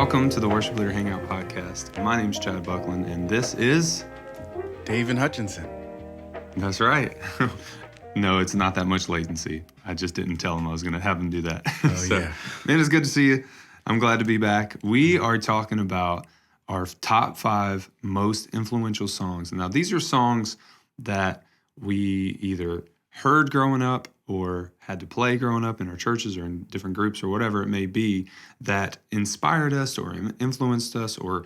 welcome to the Worship Leader Hangout podcast. My name's Chad Buckland, and this is... Davin Hutchinson. That's right. No, it's not that much latency. I just didn't tell him I was going to have him do that. Oh, yeah. Man, it's good to see you. I'm glad to be back. We are talking about our top 5 most influential songs. Now, these are songs that we either heard growing up or had to play growing up in our churches or in different groups or whatever it may be that inspired us or influenced us or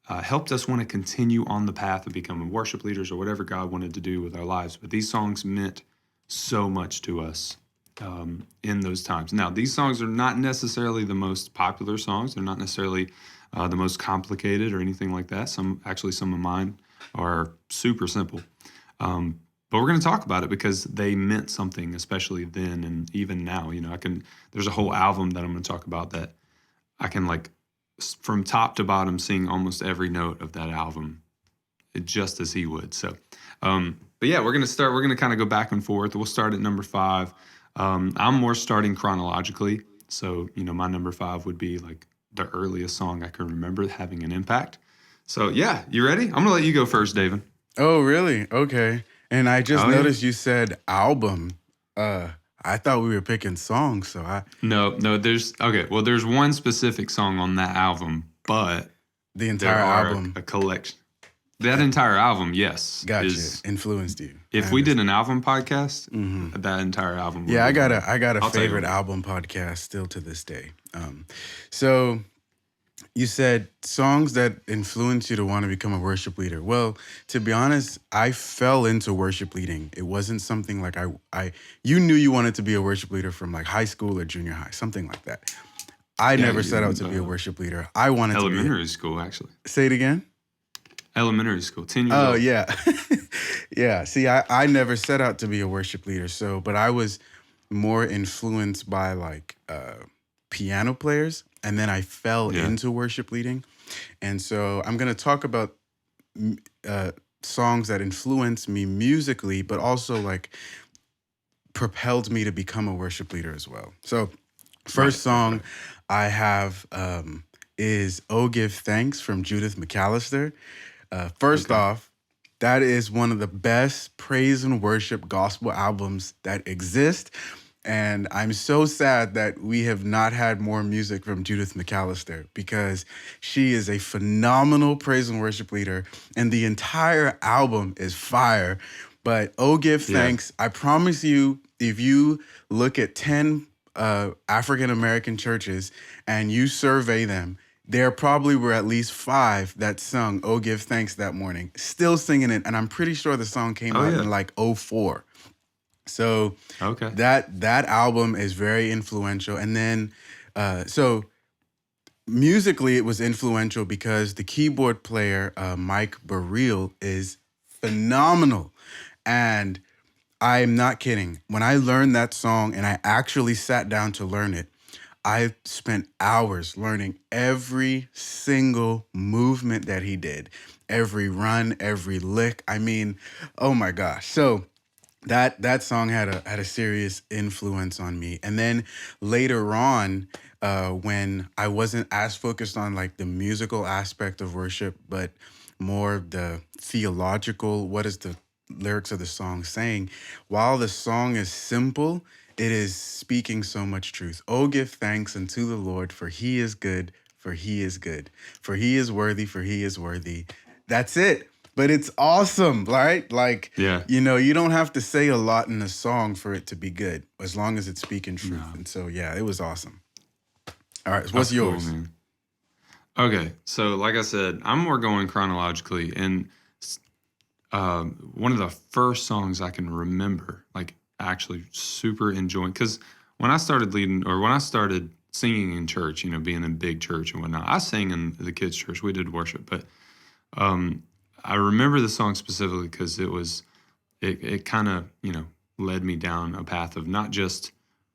helped us want to continue on the path of becoming worship leaders or whatever God wanted to do with our lives. But these songs meant so much to us in those times. Now, these songs are not necessarily the most popular songs. They're not necessarily the most complicated or anything like that. Some of mine are super simple. But we're going to talk about it because they meant something, especially then and even now. You know, there's a whole album that I'm going to talk about that I can, like, from top to bottom, sing almost every note of that album just as he would. So, but yeah, we're going to kind of go back and forth. We'll start at number 5. I'm more starting chronologically. So, you know, my number 5 would be like the earliest song I can remember having an impact. So yeah, you ready? I'm going to let you go first, Davin. Oh, really? Okay. And I just noticed you said album. I thought we were picking songs, so No, there's one specific song on that album, but the entire album. A collection. That entire album, yes. Gotcha. Influenced you. If we did an album podcast, that entire album would I got a favorite album podcast still to this day. So you said songs that influence you to want to become a worship leader. Well, to be honest, I fell into worship leading. It wasn't something like you knew you wanted to be a worship leader from like high school or junior high, something like that. I never set out to be a worship leader. I wanted to be elementary school, actually. Say it again. Elementary school, 10 years old. Oh, yeah. Yeah. See, I never set out to be a worship leader. But I was more influenced by like piano players. And then I fell into worship leading. And so I'm going to talk about songs that influenced me musically, but also like propelled me to become a worship leader as well. So first song I have is "Oh Give Thanks" from Judith McAllister. First off, that is one of the best praise and worship gospel albums that exist. And I'm so sad that we have not had more music from Judith McAllister because she is a phenomenal praise and worship leader. And the entire album is fire. But "Oh Give Thanks," I promise you, if you look at 10 African-American churches and you survey them, there probably were at least 5 that sung "Oh Give Thanks" that morning, still singing it. And I'm pretty sure the song came out in like 2004. So that album is very influential. And then, so musically it was influential because the keyboard player, Mike Burrell, is phenomenal. And I'm not kidding. When I learned that song and I actually sat down to learn it, I spent hours learning every single movement that he did, every run, every lick. I mean, oh my gosh. So that song had a serious influence on me. And then later on, when I wasn't as focused on like the musical aspect of worship, but more the theological, what is the lyrics of the song saying? While the song is simple, it is speaking so much truth. "Oh, give thanks unto the Lord, for he is good, for he is good. For he is worthy, for he is worthy." That's it. But it's awesome, right? Like, you know, you don't have to say a lot in a song for it to be good, as long as it's speaking truth. No. And so, yeah, it was awesome. All right, what's yours? Cool, man. Okay, so like I said, I'm more going chronologically. And one of the first songs I can remember, like, actually super enjoying, because when I started leading, or when I started singing in church, you know, being in big church and whatnot, I sang in the kids' church. We did worship, but I remember the song specifically because it kind of, you know, led me down a path of not just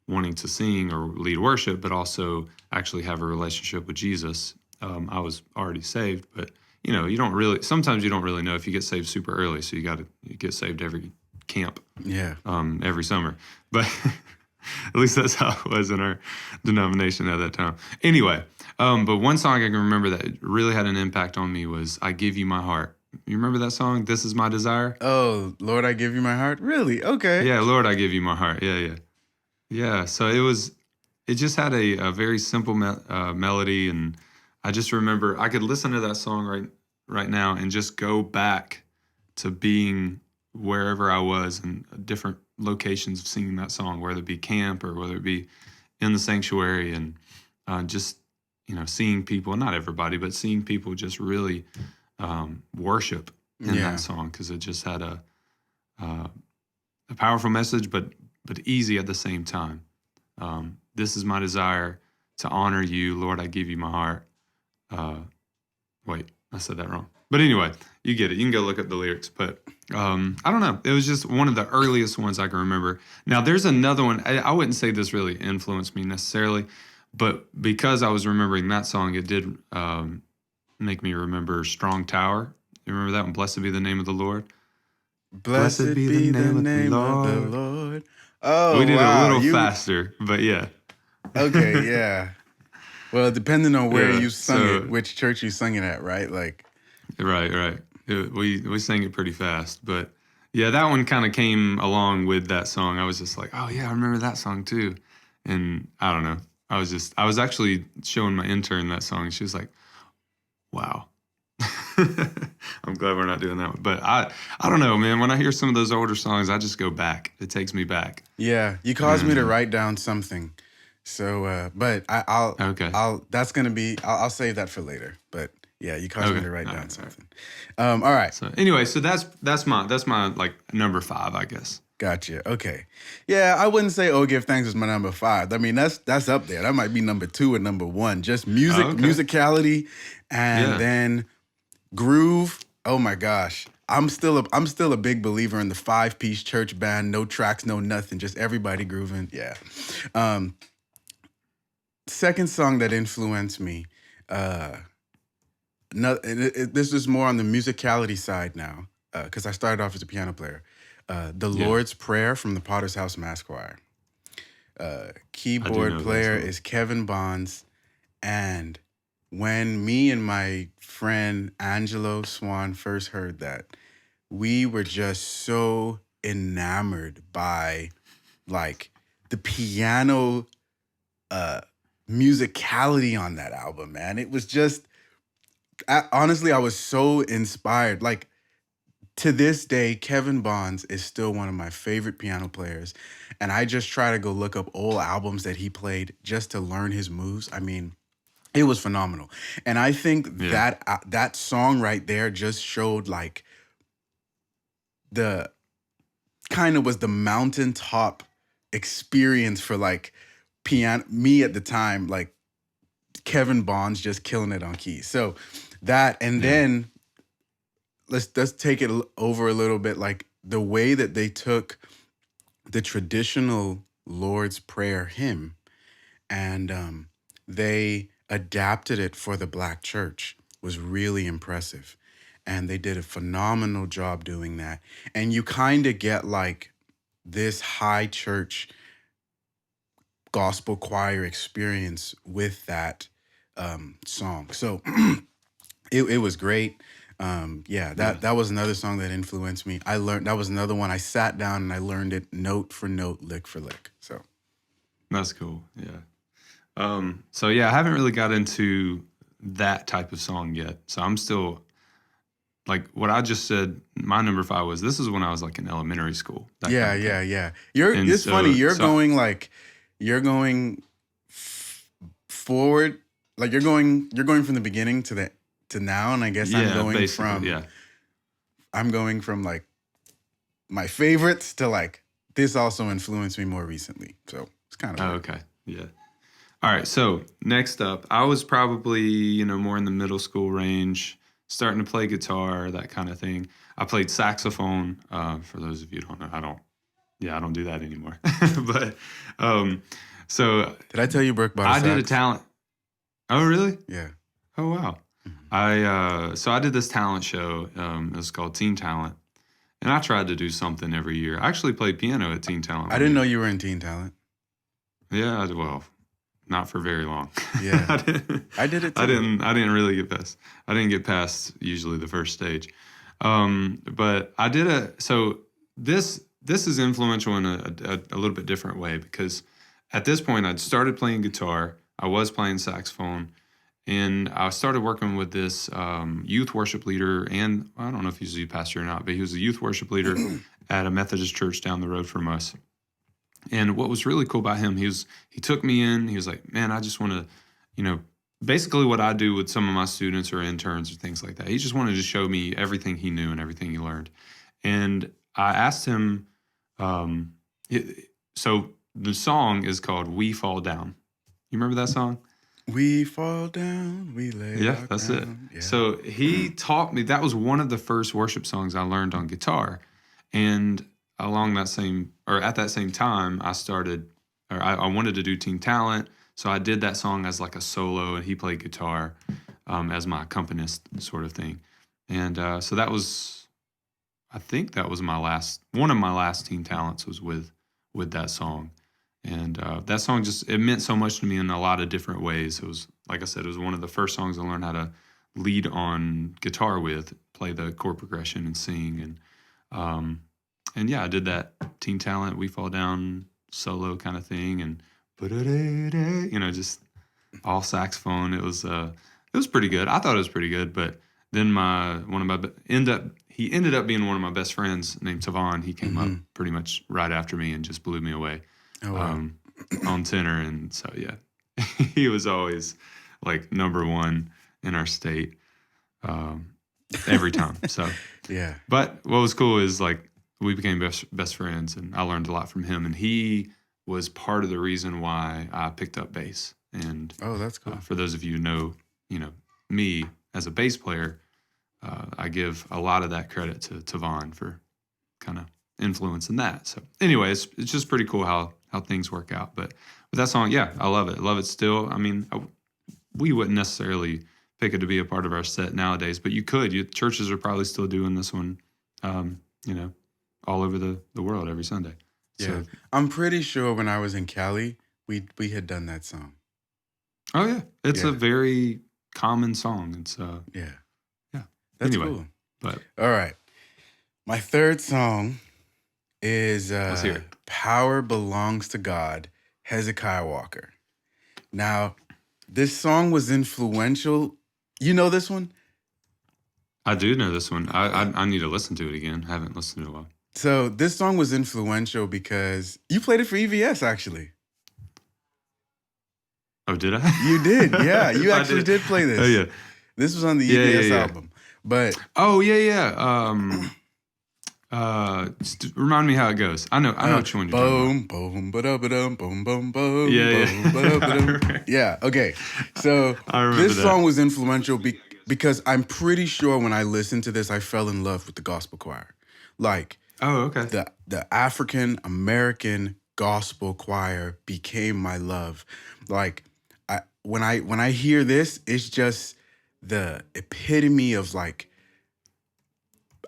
wanting to sing or lead worship, but also actually have a relationship with Jesus. I was already saved, but, you know, sometimes you don't really know if you get saved super early. So you get saved every camp, every summer. But at least that's how it was in our denomination at that time. Anyway, But one song I can remember that really had an impact on me was "I Give You My Heart." You remember that song? "This Is My Desire." Oh, Lord, I give you my heart. Really? Okay. Yeah, Lord, I give you my heart. Yeah, yeah, yeah. So it just had a very simple melody, and I just remember I could listen to that song right now and just go back to being wherever I was in different locations of singing that song, whether it be camp or whether it be in the sanctuary, and just seeing people, not everybody, but seeing people just really worship in that Yeah. song because it just had uh, a powerful message, but easy at the same time. This is my desire to honor you, Lord. I give you my heart. Uh, Wait, I said that wrong. But anyway, you get it. You can go look up the lyrics. But I don't know. It was just one of the earliest ones I can remember. Now, there's another one. I wouldn't say this really influenced me necessarily, but because I was remembering that song, it did make me remember Strong Tower. You remember that one? Blessed be the name of the Lord. Blessed be the name of the Lord. Lord. We Oh, did it a wow. little faster, but yeah. Okay, yeah. Well, depending on where Yeah. you sung it, which church you sung it at, right? Like, Right. We sang it pretty fast, but yeah, that one kind of came along with that song. I was just like, oh yeah, I remember that song too, and I don't know. I was actually showing my intern that song, and she was like, wow. I'm glad we're not doing that one, but I don't know, man. When I hear some of those older songs, I just go back. It takes me back. yeah, you caused me to write down something. So, but Okay. that's gonna be, I'll save that for later. But yeah, you caused me to write All down right. something. All right. So anyway, so that's my like number 5, I guess. Gotcha. Okay. Yeah, I wouldn't say "Oh Give Thanks" is my number 5. I mean, that's up there. That might be number 2 and number 1. Just music, Okay. musicality, and Yeah. then groove. Oh my gosh. I'm still a big believer in the 5-piece church band, no tracks, no nothing, just everybody grooving. Yeah. Second song that influenced me, this is more on the musicality side now, because I started off as a piano player. The Yeah. Lord's Prayer from the Potter's House Mass Choir. Keyboard know that player song. is Kevin Bonds. And when me and my friend Angelo Swan first heard that, we were just so enamored by like the piano musicality on that album, man. It was just, honestly, I was so inspired. Like, to this day, Kevin Bonds is still one of my favorite piano players. And I just try to go look up old albums that he played just to learn his moves. I mean, it was phenomenal. And I think Yeah. that song right there just showed like the kind of was the mountaintop experience for like piano, me at the time, like Kevin Bonds just killing it on keys. So that, and then let's take it over a little bit, like the way that they took the traditional Lord's Prayer hymn and they adapted it for the Black church was really impressive. And they did a phenomenal job doing that. And you kind of get like this high church gospel choir experience with that song. So it was great. That was another song that influenced me. That was another one I sat down and I learned it note for note, lick for lick. So That's cool. Yeah. So yeah, I haven't really got into that type of song yet. So I'm still like what I just said. My number 5 was, this is when I was like in elementary school. That yeah. kind of thing. It's funny. You're so- going forward. Like you're going from the beginning to now. And I guess I'm going from like my favorites to like, this also influenced me more recently. So it's kind of okay. Yeah. All right. So next up, I was probably, more in the middle school range, starting to play guitar, that kind of thing. I played saxophone. For those of you who don't know, I don't do that anymore. But so Did I tell you Brooke bought a I did a sax? talent. Oh, really? Yeah. Oh, wow. I did this talent show. It was called Teen Talent. And I tried to do something every year. I actually played piano at Teen Talent. I didn't know you were in Teen Talent. Yeah, well, not for very long. Yeah. I did it too. I didn't really get past. I didn't get past usually the first stage. But I did so this is influential in a little bit different way, because at this point I'd started playing guitar. I was playing saxophone, and I started working with this youth worship leader, and I don't know if he's a youth pastor or not, but he was a youth worship leader at a Methodist church down the road from us. And what was really cool about him, he took me in. He was like, man, I just want to, basically what I do with some of my students or interns or things like that. He just wanted to show me everything he knew and everything he learned. And I asked him, so the song is called "We Fall Down." You remember that song? We fall down, we lay Yeah, our that's crown. it. Yeah. So he taught me. That was one of the first worship songs I learned on guitar. And at that same time, I wanted to do Teen Talent. So I did that song as like a solo, and he played guitar as my accompanist sort of thing. And so I think that was one of my last Teen Talents was with that song. And that song it meant so much to me in a lot of different ways. It was, like I said, it was one of the first songs I learned how to lead on guitar with, play the chord progression and sing. And yeah, I did that Teen Talent, We Fall Down solo kind of thing, and just all saxophone. It was pretty good. I thought it was pretty good, but then he ended up being one of my best friends named Tavon. He came up pretty much right after me and just blew me away. Oh, wow. On tenor. And so, yeah, he was always like number one in our state every time. So, yeah. But what was cool is like we became best friends, and I learned a lot from him. And he was part of the reason why I picked up bass. And oh, that's cool. For those of you who know me as a bass player, I give a lot of that credit to Tavon for kind of influencing that. So anyway, it's just pretty cool how things work out. But with that song, yeah, I love it. I love it still. I mean, we wouldn't necessarily pick it to be a part of our set nowadays, but you could. Churches are probably still doing this one, all over the world every Sunday. Yeah, So, I'm pretty sure when I was in Cali, we had done that song. Oh yeah, it's Yeah. a very common song. It's yeah, that's cool. But all right, my third song is let's hear it. "Power Belongs to God," Hezekiah Walker. Now, this song was influential. You know this one? I do know this one. I need to listen to it again. I haven't listened to it in a while. So this song was influential because you played it for EVS, actually. Oh, did I? You did, yeah. You actually did play this. Oh, yeah. This was on the EVS album. But oh yeah. Just remind me how it goes. I know which one you're talking about. Boom, ba-da-ba-dum, boom, boom, boom. Yeah. Boom, ba-da-ba-dum. Yeah, okay. So I remember this that. song was influential because I'm pretty sure when I listened to this, I fell in love with the gospel choir. Like, oh, okay. The African American gospel choir became my love. Like, when I hear this, it's just the epitome of like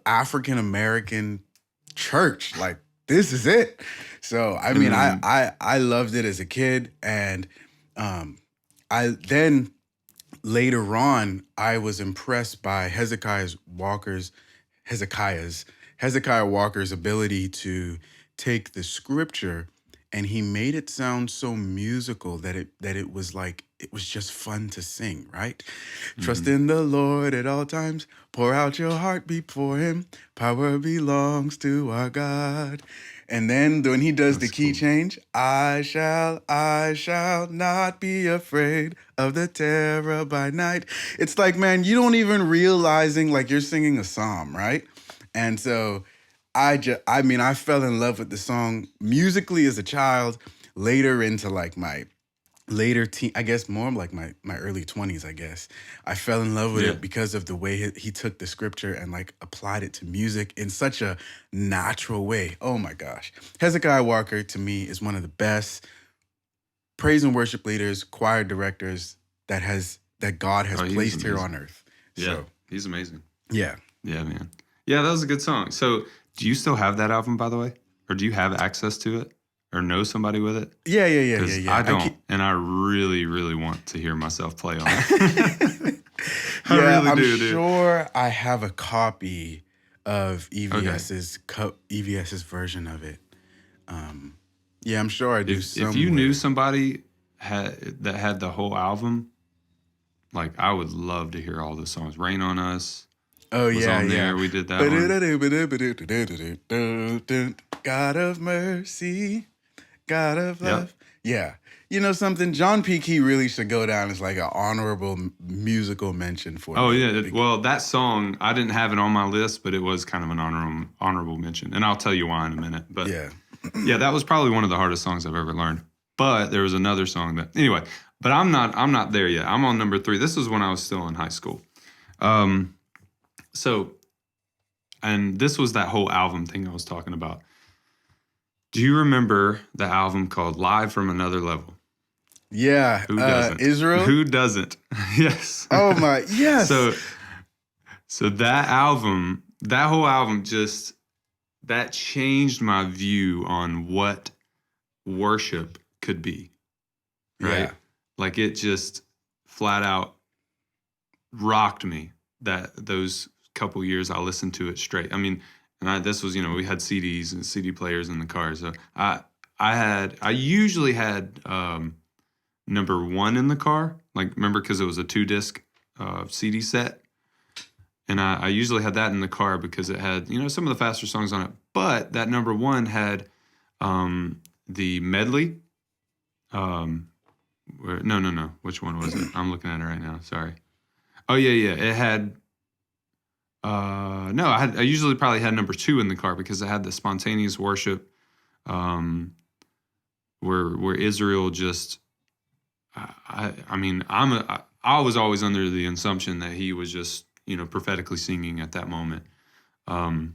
African American church. Like, this is it. So I mean, I loved it as a kid, and I then later on I was impressed by Hezekiah Walker's ability to take the scripture and he made it sound so musical that it was like it was just fun to sing, right? Mm-hmm. Trust in the Lord at all times. Pour out your heart before him. Power belongs to our God. And then when he does the key change, I shall not be afraid of the terror by night. It's like, man, you don't even realizing like you're singing a psalm, right? And so I fell in love with the song musically as a child, later into like my later teen, I guess more like my early 20s, I guess. I fell in love with it because of the way he took the scripture and like applied it to music in such a natural way. Oh my gosh. Hezekiah Walker to me is one of the best praise and worship leaders, choir directors that God has placed here on earth. Yeah, so, he's amazing. Yeah. Yeah, man. Yeah, that was a good song. So do you still have that album, by the way? Or do you have access to it? or know somebody with it? Yeah. I don't, and I really, really want to hear myself play on it. I really I'm do, dude. sure I have a copy of EVS's Okay. EVS's version of it. Yeah, I'm sure I do. If you knew somebody that had the whole album, like I would love to hear all the songs. Rain on Us. Oh Was yeah, on yeah. there. We did that one. God of mercy, God of love. Yep. Yeah. You know something? John P. Key really should go down as like an honorable musical mention for Oh me. yeah. Well, that song I didn't have it on my list, but it was kind of an honorable mention, and I'll tell you why in a minute. But yeah, that was probably one of the hardest songs I've ever learned. But there was another song that anyway. But I'm not there yet. I'm on number 3. This was when I was still in high school. So, and this was that whole album thing I was talking about. Do you remember the album called Live from Another Level? Yeah. Who doesn't? Israel? Who doesn't? Yes. Oh my, yes. So that album, that whole album just, that changed my view on what worship could be. Right? Yeah. Like it just flat out rocked me those couple years I listened to it straight. I mean, and this was, we had CDs and CD players in the car. So I usually had number 1 in the car. Like, remember, because it was a 2-disc CD set. And I usually had that in the car because it had, some of the faster songs on it. But that number 1 had the medley. No. Which one was it? I'm looking at it right now. Sorry. Oh, yeah. It had... I usually probably had number 2 in the car because it had the spontaneous worship, where Israel just, I was always under the assumption that he was just, prophetically singing at that moment. And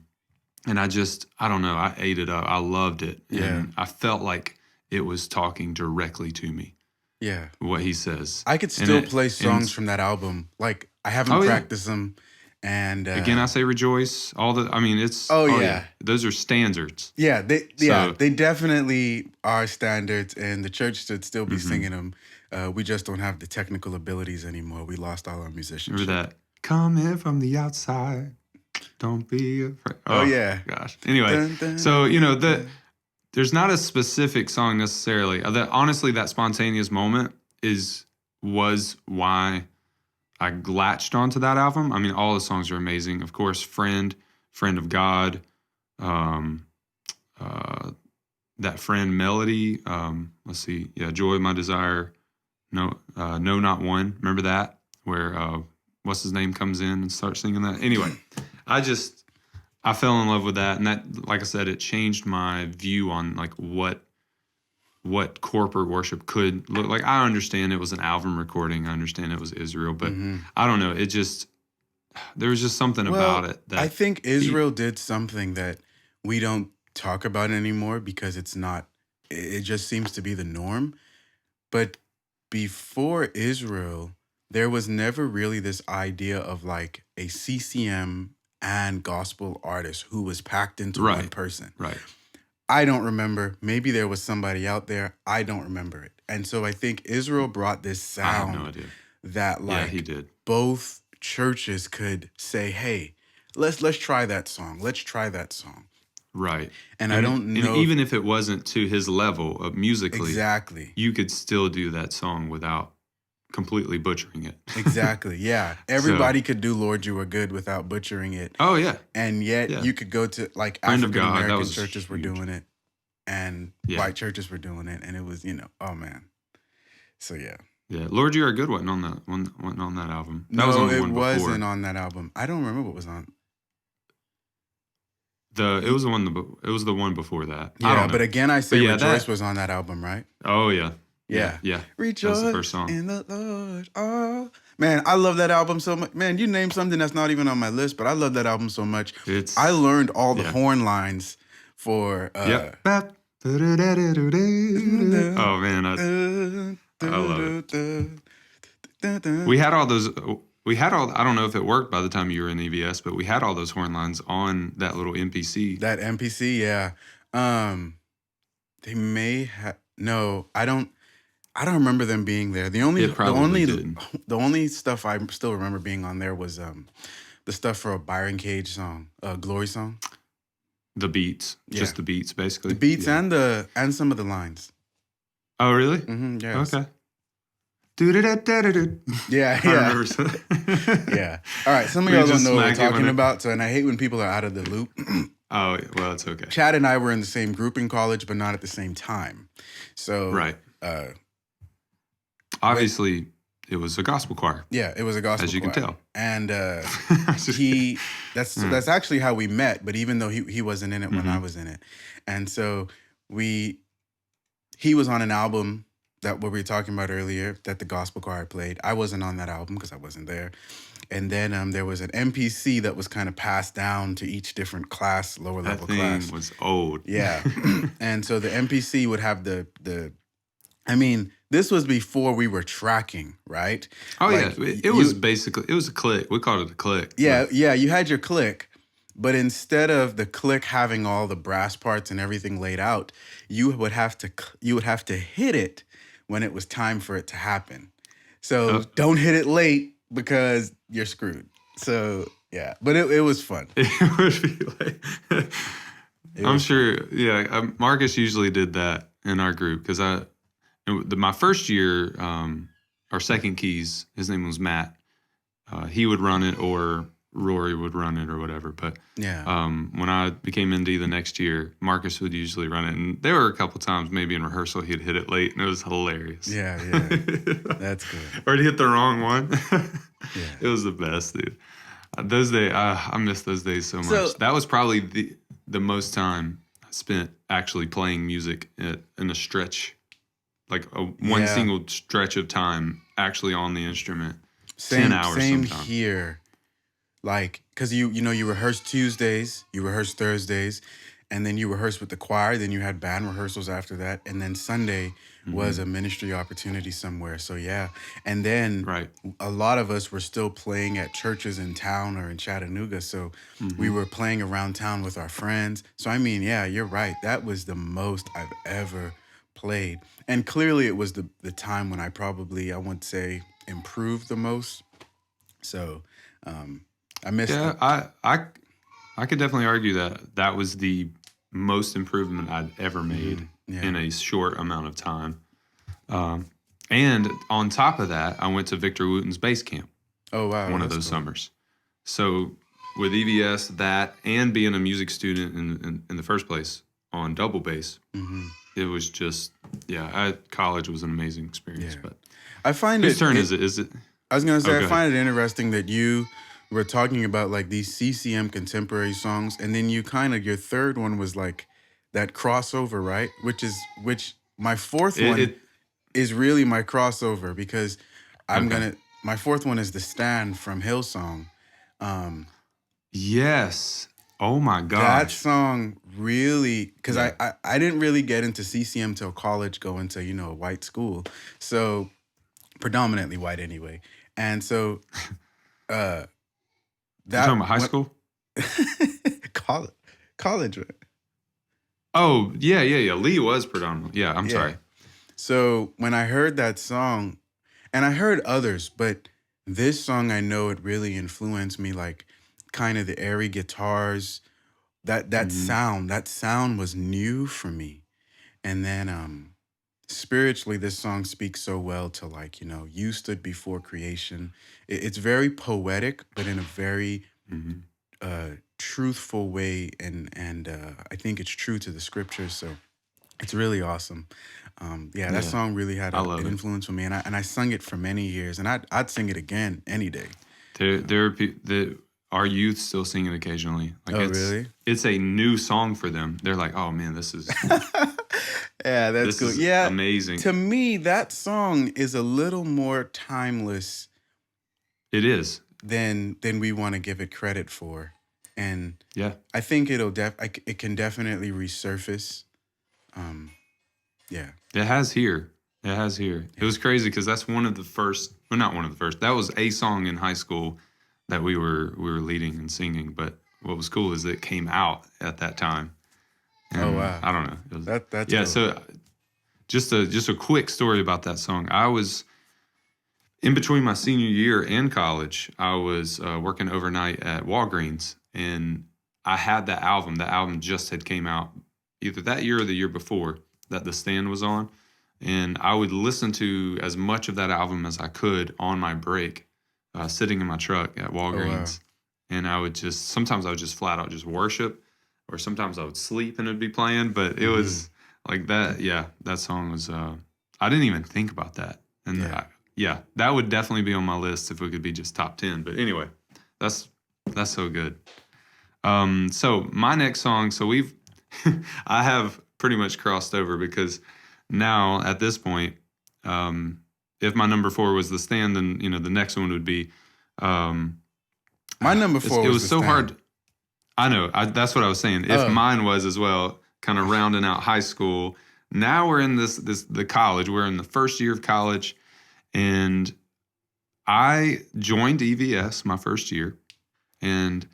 I don't know, I ate it up. I loved it. Yeah. And I felt like it was talking directly to me. Yeah. What he says. I could still play songs from that album. Like, I haven't practiced them. And again, I say rejoice. It's yeah. Those are standards. Yeah, they definitely are standards, and the church should still be singing them. We just don't have the technical abilities anymore. We lost all our musicianship. Remember that? Come in from the outside. Don't be afraid. Oh yeah. Gosh. Anyway, dun, dun, so there's not a specific song necessarily. Honestly, that spontaneous moment was why I latched onto that album. I mean, all the songs are amazing. Of course, Friend of God, that Friend melody. Let's see. Yeah, Joy, My Desire. No, Not One. Remember that? Where, what's his name comes in and starts singing that? Anyway, I fell in love with that. And that, like I said, it changed my view on like what corporate worship could look like. I understand it was an album recording. I understand it was Israel, but I don't know. There was just something about it that I think Israel did something that we don't talk about anymore because it just seems to be the norm. But before Israel, there was never really this idea of like a CCM and gospel artist who was packed into one person. Right. I don't remember. Maybe there was somebody out there. I don't remember it. And so I think Israel brought this sound I have no idea. That like he did. Both churches could say, hey, let's try that song. Let's try that song. Right. And I don't know. And even if it wasn't to his level of musically, exactly, you could still do that song without completely butchering it. Exactly. Yeah. Everybody could do Lord You Are Good without butchering it. Oh, yeah. And yet you could go to like African American churches were doing it and white churches were doing it. And it was, oh man. So yeah. Yeah. Lord You Are Good wasn't on that album. That no, was on the it one before. Wasn't on that album. I don't remember what was on. It was the one before that. Yeah, but again, I say Rejoice was on that album, right? Oh yeah. Yeah. That Rejoice was the first song. in the Lord. Oh man, I love that album so much. Man, you named something that's not even on my list, but I love that album so much. I learned all the horn lines for oh man, I love it. We had all those. I don't know if it worked by the time you were in EVS, but we had all those horn lines on that little MPC. That MPC, yeah. They may have. No, I don't. I don't remember them being there. The only, It probably didn't. the only stuff I still remember being on there was the stuff for a Byron Cage song, Glory song. The beats, Yeah. just the beats, basically. The beats Yeah. and some of the lines. Oh, really? Mm-hmm, yes. Okay. Do-do-do-do-do-do. Yeah, I yeah. remember some- Yeah. All right. Some of We y'all don't just know what we're smack it when talking it- about. So, and I hate when people are out of the loop. Oh, well, it's okay. Chad and I were in the same group in college, but not at the same time. So, Right. Uh, Obviously, it was a gospel choir, yeah, it was a gospel as you choir. can tell. And Just- that's actually how we met. But even though he wasn't in it when I Mhm. was in it, and so he was on an album that what we were talking about earlier that the gospel choir played. I wasn't on that album because I wasn't there. And then there was an MPC that was kind of passed down to each different class, lower that level thing class. was old. Yeah. And so the MPC would have the I mean, this was before we were tracking, right? Oh, Like, yeah. It was basically, it was a click. We called it a click. Yeah, yeah, you had your click, but instead of the click having all the brass parts and everything laid out, you would have to hit it when it was time for it to happen. So don't hit it late because you're screwed. So yeah, but it was fun. It would be like, I'm sure, yeah. Marcus usually did that in our group because my first year, our second keys, his name was Matt. He would run it, or Rory would run it, or whatever. But Yeah. when I became ND the next year, Marcus would usually run it, and there were a couple times maybe in rehearsal he'd hit it late, and it was hilarious. Yeah, that's good. Or he'd hit the wrong one. Yeah. It was the best, dude. Those days, I miss those days so much. So- That was probably the most time I spent actually playing music in a stretch, like one Yeah. single stretch of time actually on the instrument. Same, 10 hours same sometime. here. Like, cause you rehearse Tuesdays, you rehearse Thursdays, and then you rehearse with the choir. Then you had band rehearsals after that, and then Sunday was a ministry opportunity somewhere. So yeah, and then Right. a lot of us were still playing at churches in town or in Chattanooga. So we were playing around town with our friends. So I mean, yeah, you're right. That was the most I've ever played, and clearly it was the time when I would say improved the most. So I missed Yeah, it. I could definitely argue that was the most improvement I'd ever made Mm-hmm. Yeah. in a short amount of time. And on top of that, I went to Victor Wooten's bass camp Oh wow, one of that's those cool. summers. So with EVS, that, and being a music student in the first place on double bass, Mm-hmm. it was just, college was an amazing experience. Yeah. But I find whose turn is it? Is it? I was gonna say Oh, I go find it interesting that you were talking about like these CCM contemporary songs, and then you kind of your third one was like that crossover, right? Which my fourth one it is really my crossover because Okay. my fourth one is the Stand from Hillsong. Yes. Oh my That gosh. song really, because Yeah. I didn't really get into CCM till college, going to a white school, so predominantly white anyway, and so You're that talking about high school? college. Right? Oh, yeah. Lee was predominant. Yeah, I'm Yeah. sorry. So when I heard that song, and I heard others, but this song, I know it really influenced me, like kind of the airy guitars, that sound was new for me. And then spiritually, this song speaks so well to like, you stood before creation. It's very poetic, but in a very Mhm. truthful way, and I think it's true to the scriptures. So it's really awesome. That Yeah, song really had I love an it. influence on me, and I sung it for many years, and I'd sing it again any day. There are our youth still sing it occasionally. Like Oh, really? It's a new song for them. They're like, oh man, this is Yeah, that's this cool. is Yeah, amazing. to me, that song is a little more timeless It is. than we want to give it credit for, and Yeah. I think it can definitely resurface. Yeah. It has here. It has here. It was crazy because that's one of the first. Well, not one of the first. That was a song in high school that we were leading and singing. But what was cool is that it came out at that time, Oh And wow. I don't know. It was, That's yeah. dope. So just a quick story about that song. I was in between my senior year and college. I was working overnight at Walgreens, and I had that album. The album just had came out either that year or the year before that The Stand was on, and I would listen to as much of that album as I could on my break, sitting in my truck at Oh wow. Walgreens, and I would just sometimes I would just flat out just worship, or sometimes I would sleep and it'd be playing. But it Mm-hmm. was like that. Yeah, that song was. I didn't even think about that, and Yeah. yeah, that would definitely be on my list if it could be just top 10. But anyway, that's so good. So my next song, so we've I have pretty much crossed over because now at this point, if my number 4 was The Stand, then the next one would be My number 4 it was was The so Stand. hard. I know. That's what I was saying. If Oh. mine was as well, kind of rounding out high school. Now we're in the college. We're in the first year of college, and I joined EVS my first year, and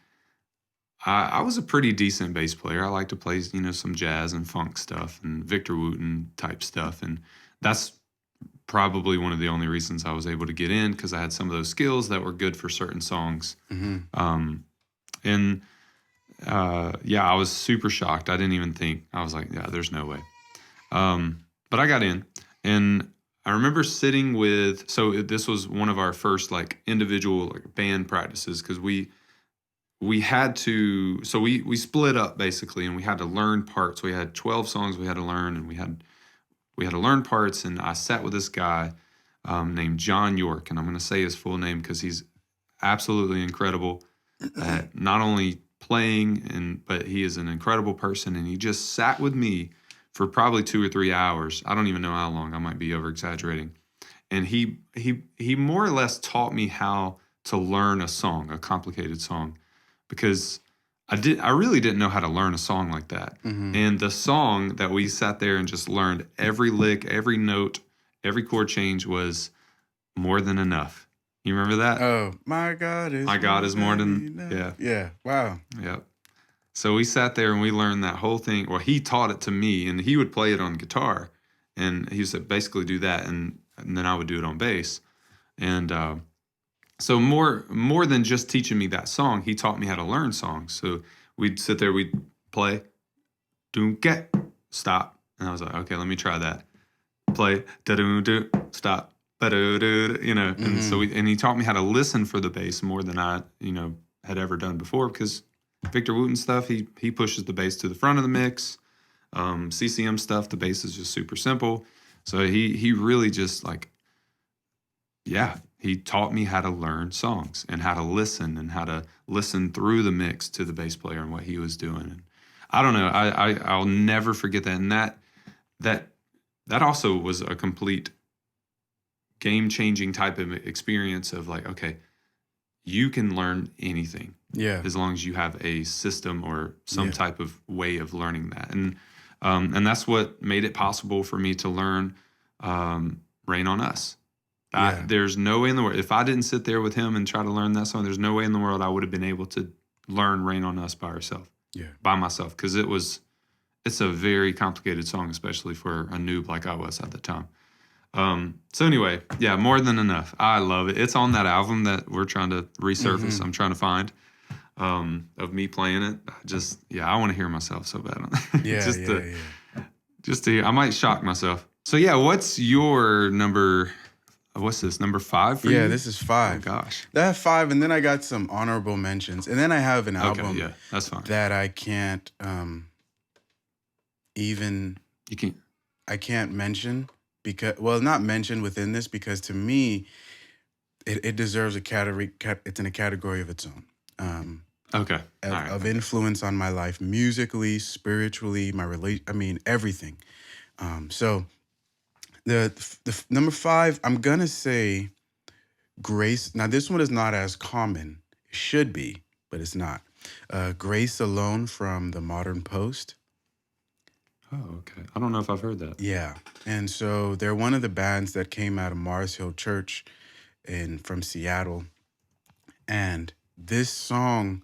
I was a pretty decent bass player. I like to play, some jazz and funk stuff and Victor Wooten type stuff, and that's probably one of the only reasons I was able to get in, because I had some of those skills that were good for certain songs. Mm-hmm. And yeah, I was super shocked. I didn't even think. I was like, yeah, there's no way. But I got in, and I remember sitting with. So this was one of our first like individual like band practices, because we had to. So we split up basically, and we had to learn parts. We had 12 songs we had to learn, and we had to learn parts. And I sat with this guy named John York, and I'm going to say his full name because he's absolutely incredible at not only playing but he is an incredible person, and he just sat with me for probably 2 or 3 hours. I don't even know how long. I might be over exaggerating. And he more or less taught me how to learn a song, a complicated song, because I really didn't know how to learn a song like that. Mm-hmm. And the song that we sat there and just learned every lick, every note, every chord change was More Than Enough. You remember that? Oh, my God is more than enough. yeah. Yeah. Wow. Yep. So we sat there and we learned that whole thing. Well, he taught it to me, and he would play it on guitar, and he said basically do that, and then I would do it on bass. And so more than just teaching me that song, he taught me how to learn songs. So we'd sit there, we'd play, doom get, stop, and I was like, okay, let me try that. Play, da do do, stop, ba do do, Mm-hmm. And so he taught me how to listen for the bass more than I had ever done before, because Victor Wooten stuff, he pushes the bass to the front of the mix. CCM stuff, the bass is just super simple. So he really just like, yeah, he taught me how to learn songs and how to listen and how to listen through the mix to the bass player and what he was doing. And I don't know, I'll never forget that. And that also was a complete game-changing type of experience of like, okay, you can learn anything. Yeah. As long as you have a system or some type of way of learning that. And that's what made it possible for me to learn Rain on Us. There's no way in the world, if I didn't sit there with him and try to learn that song, there's no way in the world I would have been able to learn Rain on Us by myself, because it's a very complicated song, especially for a noob like I was at the time. So anyway, yeah, More Than Enough. I love it. It's on that album that we're trying to resurface. Mm-hmm. I'm trying to find of me playing it. I want to hear myself so bad on that. Yeah. Just to hear. I might shock myself. So yeah, what's your number? What's this, number 5 for you? Yeah, this is 5. Oh gosh. I have 5, and then I got some honorable mentions, and then I have an album that's fine. that I can't I can't mention because, well, not mention within this, because to me, it deserves a category. It's in a category of its own. Okay. Of influence on my life, musically, spiritually, everything. So the number 5, I'm gonna say Grace. Now this one is not as common. It should be, but it's not. Grace Alone from the Modern Post. Oh, okay. I don't know if I've heard that. Yeah. And so they're one of the bands that came out of Mars Hill Church from Seattle. And this song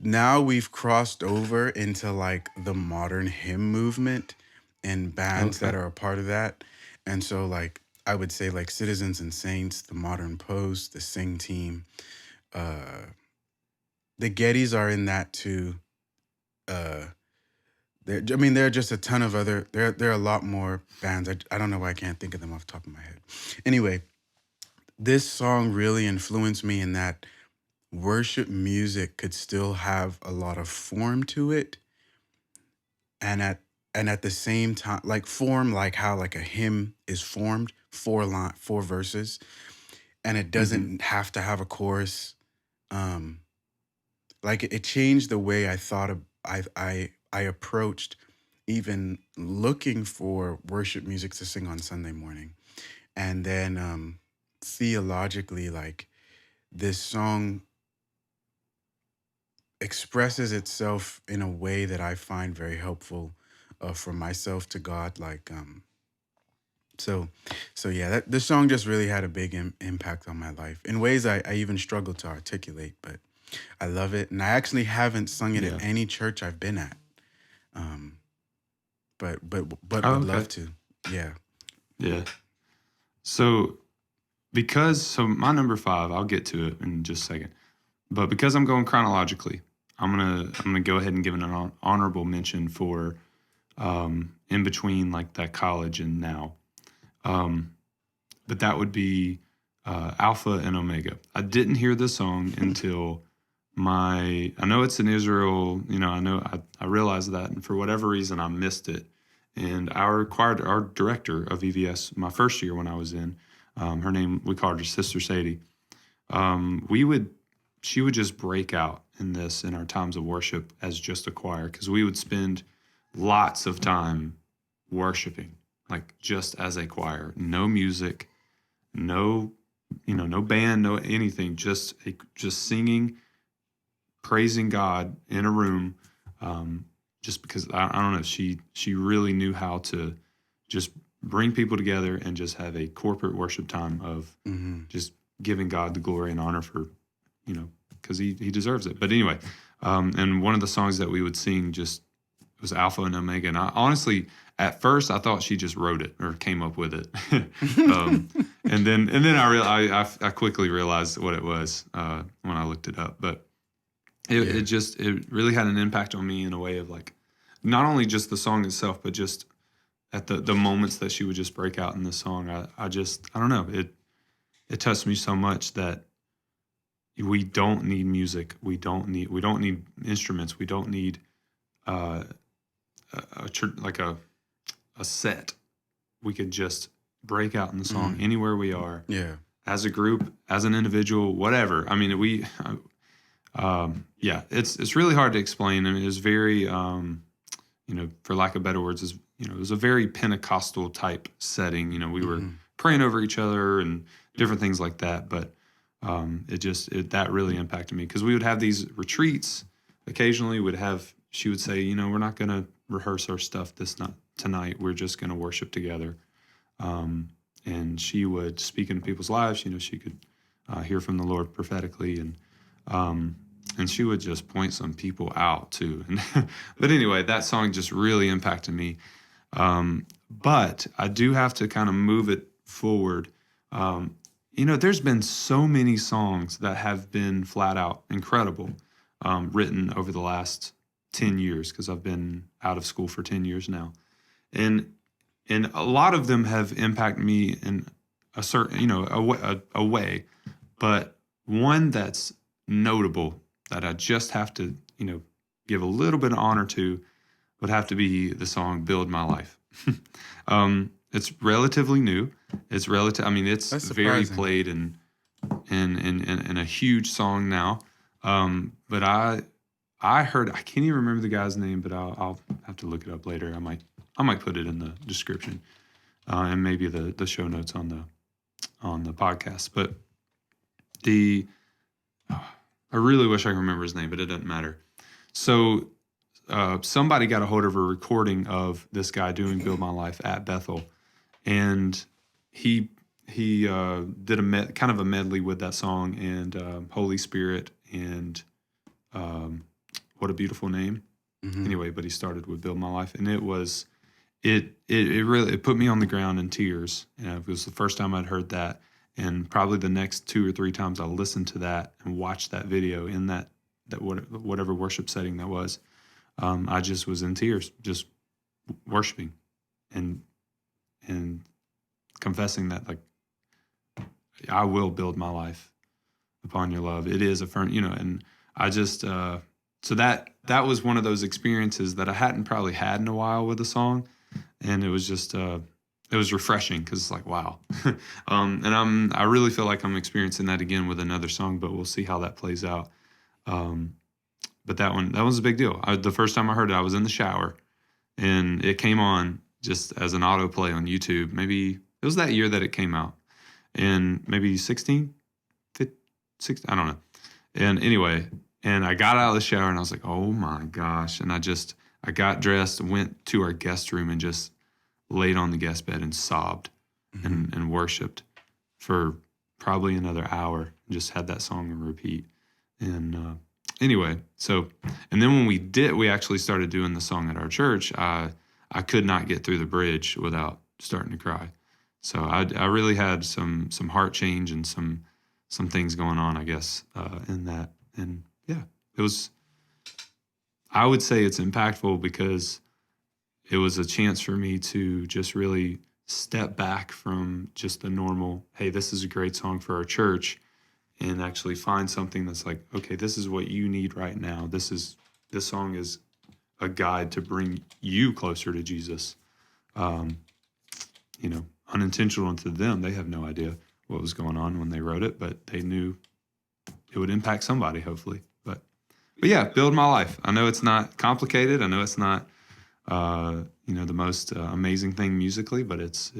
now we've crossed over into like the modern hymn movement and bands Okay. that are a part of that. And so like I would say like Citizens and Saints, the Modern Post, the Sing Team, uh the Gettys are in that too. Uh I mean, there are just a ton of other. There are a lot more bands. I don't know why I can't think of them off the top of my head. Anyway, this song really influenced me in that worship music could still have a lot of form to it, and at the same time, like form, like how like a hymn is formed, four verses, and it Hmm. doesn't have to have a chorus. Um, like it changed the way I thought of I approached even looking for worship music to sing on Sunday morning. And then theologically, like this song expresses itself in a way that I find very helpful from myself to God. Like so so yeah, this song just really had a big impact on my life in ways I even struggle to articulate, but I love it. And I actually haven't sung it at Yeah. any church I've been at. Um, but Oh, would okay. love to. Yeah. Yeah. So so my number five, I'll get to it in just a second. But because I'm going chronologically, I'm gonna go ahead and give it an honorable mention for in between like that college and now. Um, but that would be Alpha and Omega. I didn't hear the song until I know it's in Israel, I know I realized that, and for whatever reason I missed it. And our director of EVS, my first year when I was in, we called her Sister Sadie. We would She would just break out in this in our times of worship as just a choir, because we would spend lots of time worshiping, like just as a choir, no music, no no band, no anything, just singing, praising God in a room. Just because I don't know, she really knew how to just bring people together and just have a corporate worship time of Mm-hmm. just giving God the glory and honor for, because he deserves it. But anyway, and one of the songs that we would sing just was Alpha and Omega. And I honestly, at first, I thought she just wrote it or came up with it. um, and then I quickly realized what it was when I looked it up. But Yeah. it really had an impact on me in a way of like, not only just the song itself, but just at the moments that she would just break out in the song. I don't know, it touched me so much that we don't need music. We don't need instruments. We don't need uh, like a set. We could just break out in the song Mm. anywhere we are, Yeah. as a group, as an individual, whatever. I mean, yeah, it's really hard to explain. I mean, it's very, for lack of better words, it was a very Pentecostal type setting. We were Mm-hmm. praying over each other and different things like that. But that really impacted me, because we would have these retreats. Occasionally, she would say, we're not going to rehearse our stuff tonight. We're just going to worship together. And she would speak into people's lives. She could hear from the Lord prophetically, and she would just point some people out too. But anyway, that song just really impacted me. But I do have to kind of move it forward. There's been so many songs that have been flat out incredible, written over the last 10 years, because I've been out of school for 10 years now. And a lot of them have impacted me in a certain, a way. But one that's notable that I just have to, give a little bit of honor to would have to be the song "Build My Life." It's relatively new. I mean, it's That's very surprising. played in a huge song now. But I heard, I can't even remember the guy's name, but I'll have to look it up later. I might put it in the description, and maybe the show notes on the podcast. But the I really wish I could remember his name, but it doesn't matter. So somebody got a hold of a recording of this guy doing "Build My Life" at Bethel, and he did kind of a medley with that song and "Holy Spirit" and What a Beautiful Name. Mm-hmm. Anyway, but he started with Build My Life, and it was it really put me on the ground in tears. It was the first time I'd heard that, and probably the next 2 or 3 times I listened to that and watched that video in that whatever worship setting that was. I just was in tears, just worshiping and confessing that, like, I will build my life upon your love. It is a firm, and I just so that was one of those experiences that I hadn't probably had in a while with a song, and it was just it was refreshing because it's like, wow. And I really feel like I'm experiencing that again with another song, but we'll see how that plays out. But that was a big deal. The first time I heard it, I was in the shower, and it came on just as an autoplay on YouTube. Maybe it was that year that it came out, and maybe 16, 16, I don't know. And anyway, and I got out of the shower and I was like, oh my gosh. And I got dressed and went to our guest room and just laid on the guest bed and sobbed and worshiped for probably another hour, and just had that song on repeat. And anyway, and then when we actually started doing the song at our church, I could not get through the bridge without starting to cry. So I really had some heart change and some things going on, I guess, in that. And yeah, I would say it's impactful because it was a chance for me to just really step back from just the normal, hey, this is a great song for our church, and actually find something that's like, okay, this is what you need right now. This song is a guide to bring you closer to Jesus. Unintentional to them. They have no idea what was going on when they wrote it, but they knew it would impact somebody, hopefully. But yeah, Build My Life. I know it's not complicated. I know it's not, the most amazing thing musically, but it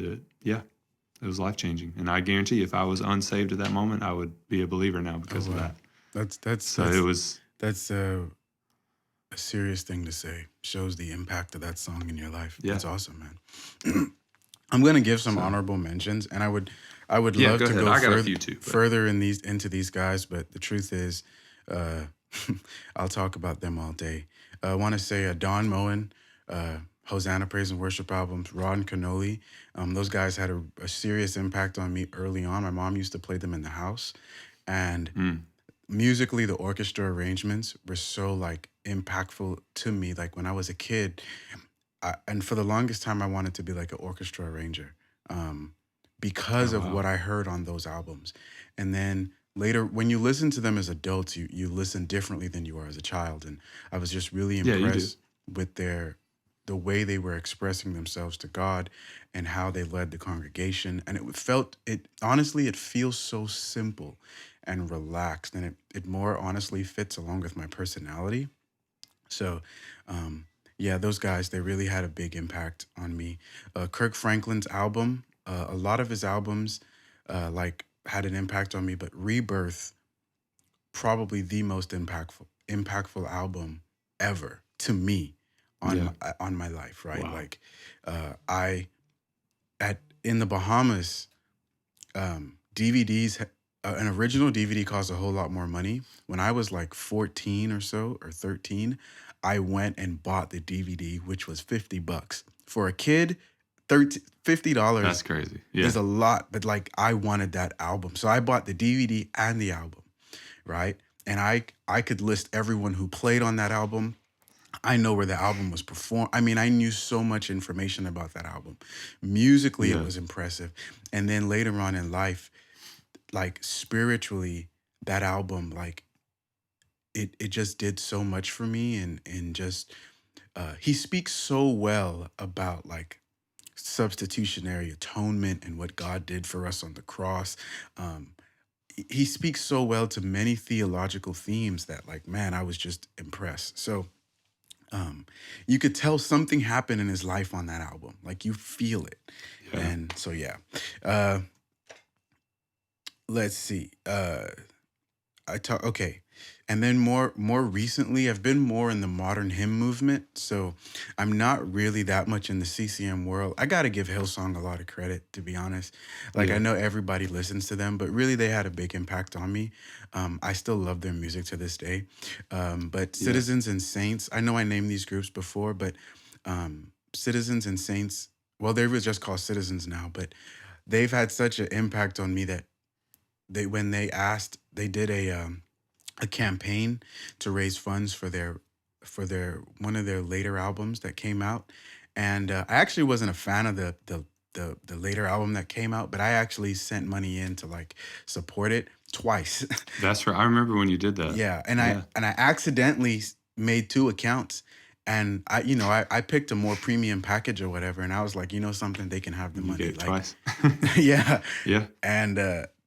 was life-changing. And I guarantee you, if I was unsaved at that moment, I would be a believer now because of that. That's a serious thing to say. Shows the impact of that song in your life. Yeah. That's awesome, man. I'm going to give some honorable mentions, and I would love to go further into these guys, but the truth is, I'll talk about them all day. I want to say Don Moen, Hosanna Praise and Worship albums, Rod and Cannoli. Those guys had a serious impact on me early on. My mom used to play them in the house, and musically, the orchestra arrangements were so like impactful to me. Like when I was a kid, and for the longest time, I wanted to be like an orchestra arranger because of what I heard on those albums. And then later, when you listen to them as adults, you listen differently than you are as a child. And I was just really impressed with the way they were expressing themselves to God and how they led the congregation. And honestly, it feels so simple and relaxed, and it more honestly fits along with my personality. So, those guys, they really had a big impact on me. Kirk Franklin's album, a lot of his albums, had an impact on me, but Rebirth, probably the most impactful album ever to me on my life, right? Wow. Like, in the Bahamas, DVDs, an original DVD costs a whole lot more money. When I was like 14 or so, or 13, I went and bought the DVD, which was $50 for a kid. $50. That's crazy. Yeah. Is a lot, but like I wanted that album, so I bought the DVD and the album, right? And I could list everyone who played on that album. I know where the album was performed. I mean, I knew so much information about that album. Musically, it was impressive, and then later on in life, like spiritually, that album, like it just did so much for me, and just he speaks so well about like substitutionary atonement and what God did for us on the cross. He speaks so well to many theological themes that, like, man, I was just impressed. So you could tell something happened in his life on that album. Like, you feel it. Yeah. And so, let's see. Okay. And then more recently, I've been more in the modern hymn movement. So I'm not really that much in the CCM world. I got to give Hillsong a lot of credit, to be honest. Like, I Yeah. know everybody listens to them, but really they had a big impact on me. I still love their music to this day. But Yeah. Citizens and Saints, I know I named these groups before, but Citizens and Saints, well, they were just called Citizens now, but they've had such an impact on me that when they asked, they did a campaign to raise funds for their one of their later albums that came out, and I actually wasn't a fan of the later album that came out, but I actually sent money in to like support it twice. That's right. I remember when you did that. Yeah, and I Yeah. and I accidentally made two accounts. And I picked a more premium package or whatever, and I was like, something, they can have the You money. gave Like, twice. yeah. Yeah. And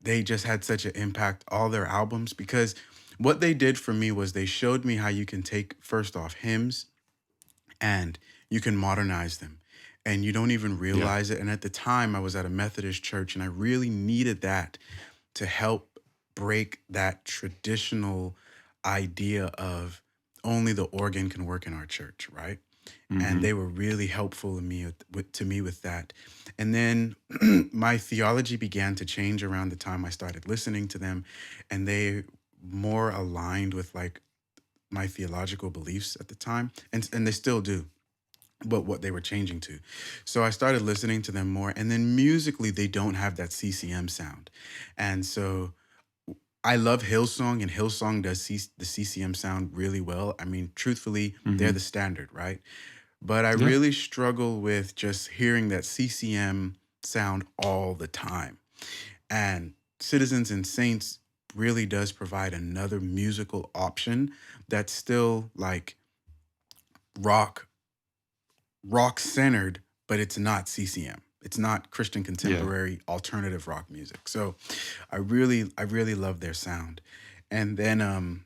they just had such an impact, all their albums, because what they did for me was they showed me how you can take, first off, hymns and you can modernize them and you don't even Yeah. realize it. And at the time I was at a Methodist church and I really needed that to help break that traditional idea of only the organ can work in our church, right? And Mm-hmm. they were really helpful to me with that. And then my theology began to change around the time I started listening to them, and they more aligned with like my theological beliefs at the time, and they still do, but what they were changing to. So I started listening to them more, and then musically they don't have that CCM sound. And so I love Hillsong, and Hillsong does the CCM sound really well. I mean, truthfully, they're Mm-hmm. the standard, right? But I Yeah. really struggle with just hearing that CCM sound all the time. And Citizens and Saints really does provide another musical option that's still like rock rock centered, but it's not CCM. It's not Christian Yeah. contemporary alternative rock music. So I really love their sound. And then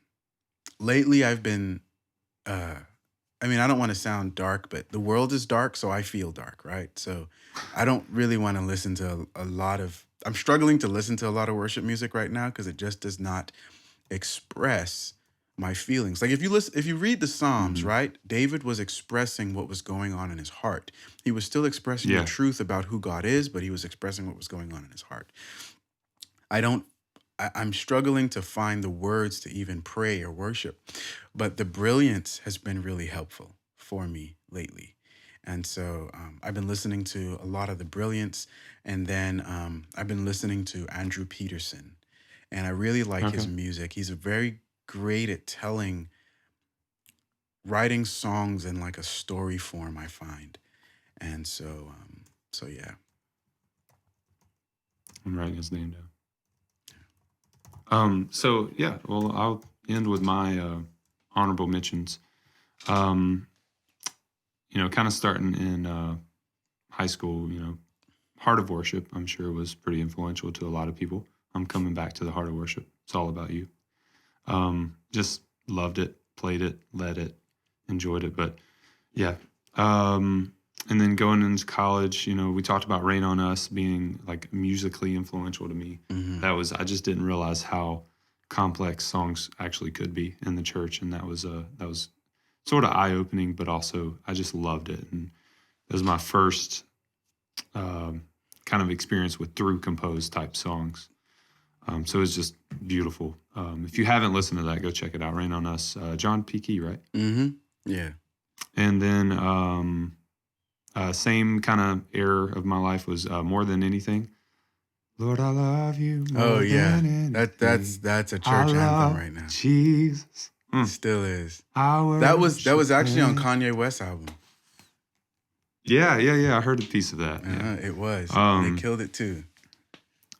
lately I've been uh I mean, I don't want to sound dark, but the world is dark, so I feel dark, right? So I don't really want to listen to a lot of, I'm struggling to listen to a lot of worship music right now because it just does not express my feelings. Like if you read the Psalms, Mm-hmm. right? David was expressing what was going on in his heart. He was still expressing the Yeah. truth about who God is, but he was expressing what was going on in his heart. I don't I'm struggling to find the words to even pray or worship, but the brilliance has been really helpful for me lately. And so I've been listening to a lot of the brilliance, and then I've been listening to Andrew Peterson, and I really like his Okay. music. He's very great at writing songs in like a story form, I find. And so yeah. I'm writing his name down. So yeah, well, I'll end with my honorable mentions. Um, kind of starting in high school, Heart of Worship, I'm sure was pretty influential to a lot of people. I'm coming back to the Heart of Worship. It's all about you. Just loved it, played it, led it, enjoyed it. But yeah. And then going into college, we talked about Rain on Us being like musically influential to me. Hmm. I just didn't realize how complex songs actually could be in the church. And that was sort of eye opening, but also I just loved it. And it was my first kind of experience with through composed type songs. So it's just beautiful. If you haven't listened to that, go check it out. Rain on Us, John P. Key, right? Hmm. Yeah. And then same kind of era of my life was More Than Anything. Lord, I love you Oh more yeah. than That's anything. that's a I church anthem love right now. Jesus. Still is. I That was worship actually on Him. Kanye West's album. Yeah. I heard a piece of that. Yeah. It was. They Um, killed it too.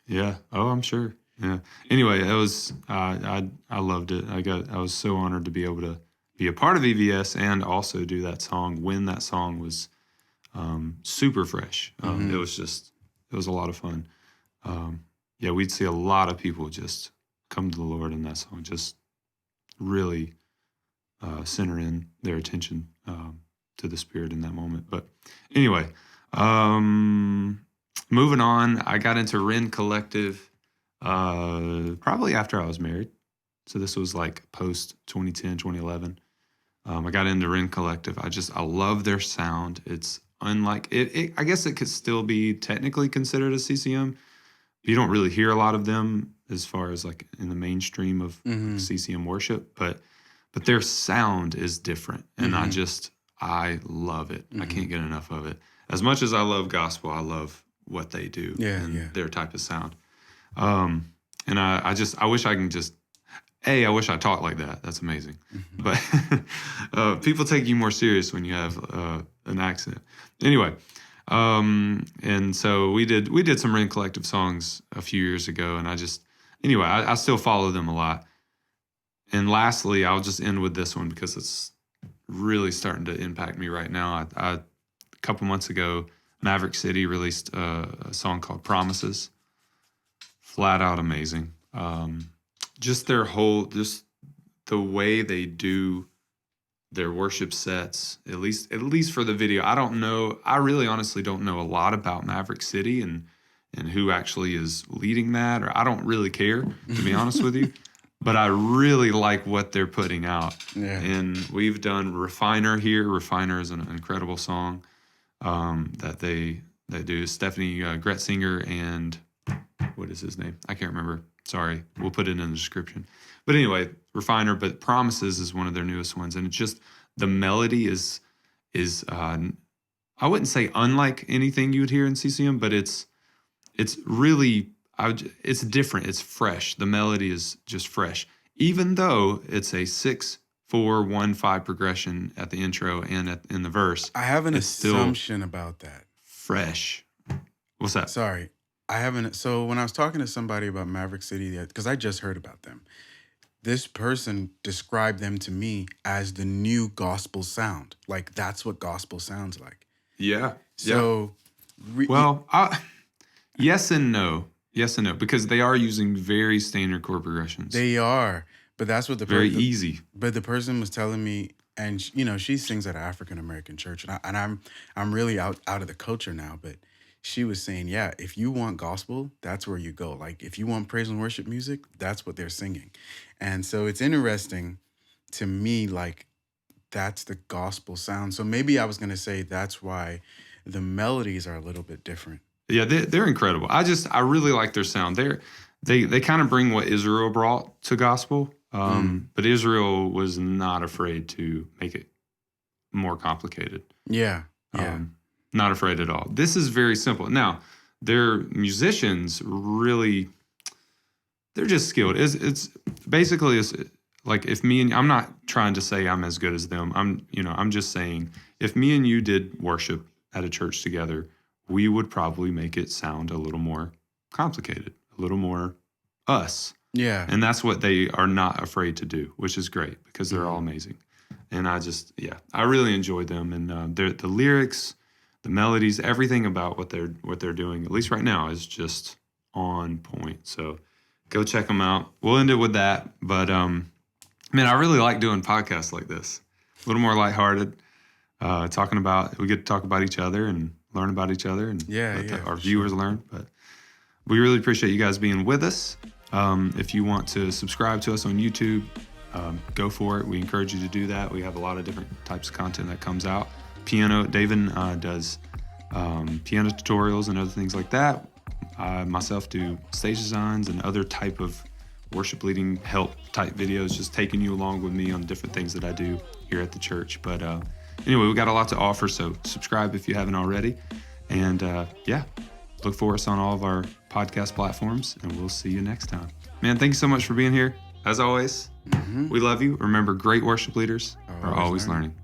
yeah. Oh, I'm sure. Yeah. Anyway, it was. I loved it. I was so honored to be able to be a part of EVS and also do that song when that song was super fresh. Hmm. It was a lot of fun. Yeah, we'd see a lot of people just come to the Lord in that song, just really center in their attention to the Spirit in that moment. But anyway, moving on, I got into Ren Collective probably after I was married. So this was like post 2010, 2011. I got into Ren Collective. I love their sound. It's unlike it. I guess it could still be technically considered a CCM. You don't really hear a lot of them as far as like in the mainstream of CCM worship, but their sound is different, and I love it. I can't get enough of it. As much as I love gospel, I love what they do their type of sound. And I wish I can just. I wish I talked like that. That's amazing. But people take you more serious when you have an accent. Anyway, and so we did some Ren Collective songs a few years ago, and I still follow them a lot. And lastly, I'll just end with this one because it's really starting to impact me right now. A couple months ago, Maverick City released a song called Promises. Flat out amazing. Just the way they do their worship sets, at least for the video. I really honestly don't know a lot about Maverick City and who actually is leading that, or I don't really care, to be honest with you. But I really like what they're putting out. Yeah. And we've done Refiner here. Refiner is an incredible song that they do. Stephanie Gretzinger and what is his name? I can't remember. Sorry, we'll put it in the description. But anyway, Refiner, but Promises is one of their newest ones. And it's just, the melody is I wouldn't say unlike anything you would hear in CCM, but it's really, it's different. It's fresh. The melody is just fresh. Even though it's a 6-4-1-5 progression at the intro and in the verse. I have an assumption about that. Fresh. What's that? Sorry. So when I was talking to somebody about Maverick City, because I just heard about them, this person described them to me as the new gospel sound. Like, that's what gospel sounds like. Yeah. So, yes and no. Yes and no, because they are using very standard chord progressions. They are, but that's what very easy. But the person was telling me, and she sings at an African American church, and I'm really out of the culture now, but she was saying, yeah, if you want gospel, that's where you go. Like, if you want praise and worship music, that's what they're singing. And so it's interesting to me, like, that's the gospel sound. So maybe I was going to say that's why the melodies are a little bit different. Yeah, they're incredible. I really like their sound. They kind of bring what Israel brought to gospel, but Israel was not afraid to make it more complicated. Yeah. Not afraid at all. This is very simple. Now, their musicians really, they're just skilled. It's basically like if I'm not trying to say I'm as good as them. I'm just saying if me and you did worship at a church together, we would probably make it sound a little more complicated, a little more us. Yeah. And that's what they are not afraid to do, which is great because they're all amazing. And I really enjoyed them. And the lyrics, the melodies, everything about what they're doing, at least right now, is just on point. So go check them out. We'll end it with that. But man, I really like doing podcasts like this. A little more lighthearted. We get to talk about each other and learn about each other and let our viewers learn. But we really appreciate you guys being with us. If you want to subscribe to us on YouTube, go for it. We encourage you to do that. We have a lot of different types of content that comes out. Davin does piano tutorials and other things like that. I myself do stage designs and other type of worship leading help type videos, just taking you along with me on different things that I do here at the church. But anyway, we got a lot to offer, so subscribe if you haven't already. And look for us on all of our podcast platforms, and we'll see you next time. Man, thank you so much for being here. As always, we love you. Remember, great worship leaders are always learning.